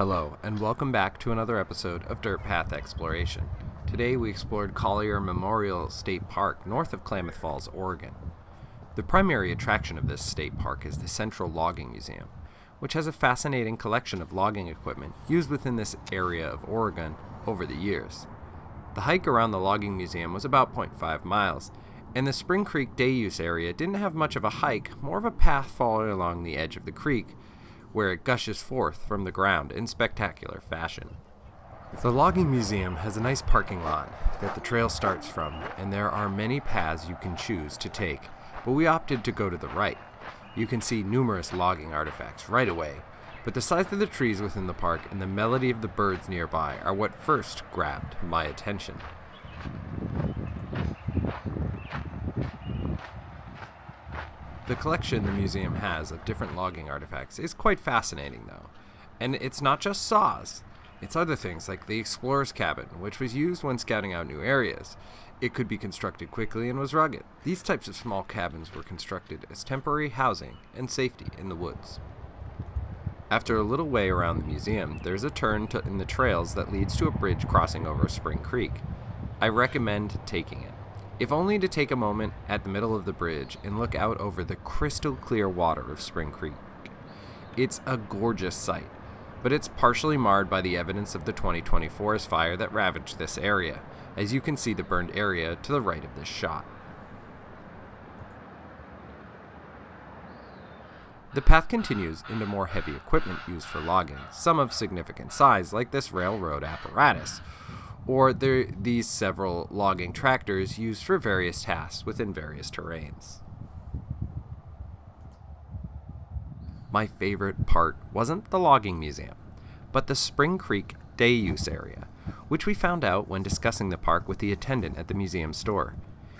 Hello, and welcome back to another episode of Dirt Path Exploration. Today we explored Collier Memorial State Park north of Klamath Falls, Oregon. The primary attraction of this state park is the Central Logging Museum, which has a fascinating collection of logging equipment used within this area of Oregon over the years. The hike around the logging museum was about 0.5 miles, and the Spring Creek day use area didn't have much of a hike, more of a path following along the edge of the creek, where it gushes forth from the ground in spectacular fashion. The logging museum has a nice parking lot that the trail starts from, and there are many paths you can choose to take, but we opted to go to the right. You can see numerous logging artifacts right away, but the size of the trees within the park and the melody of the birds nearby are what first grabbed my attention. The collection the museum has of different logging artifacts is quite fascinating, though. And it's not just saws. It's other things like the explorer's cabin, which was used when scouting out new areas. It could be constructed quickly and was rugged. These types of small cabins were constructed as temporary housing and safety in the woods. After a little way around the museum, there's a turn in the trails that leads to a bridge crossing over Spring Creek. I recommend taking it, if only to take a moment at the middle of the bridge and look out over the crystal clear water of Spring Creek. It's a gorgeous sight, but it's partially marred by the evidence of the 2020 forest fire that ravaged this area, as you can see the burned area to the right of this shot. The path continues into more heavy equipment used for logging, some of significant size like this railroad apparatus, or these several logging tractors used for various tasks within various terrains. My favorite part wasn't the logging museum, but the Spring Creek day use area, which we found out when discussing the park with the attendant at the museum store.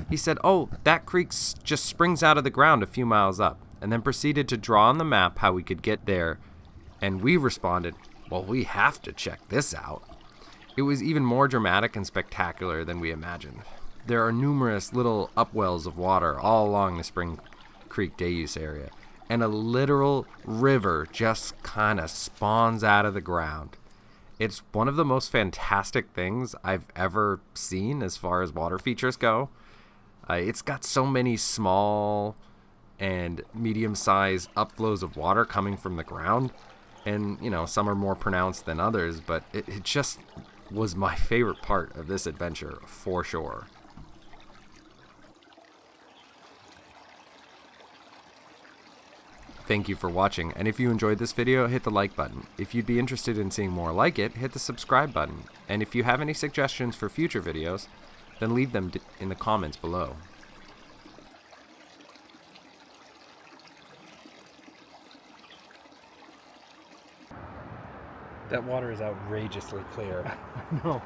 He said, "Oh, that creek just springs out of the ground a few miles up," and then proceeded to draw on the map how we could get there, and we responded, "Well, we have to check this out." It was even more dramatic and spectacular than we imagined. There are numerous little upwells of water all along the Spring Creek day use area, and a literal river just kind of spawns out of the ground. It's one of the most fantastic things I've ever seen as far as water features go. It's got so many small and medium-sized upflows of water coming from the ground, and some are more pronounced than others, but it just was my favorite part of this adventure for sure. Thank you for watching, and if you enjoyed this video, hit the like button. If you'd be interested in seeing more like it, hit the subscribe button. And if you have any suggestions for future videos, then leave them in the comments below. That water is outrageously clear. No.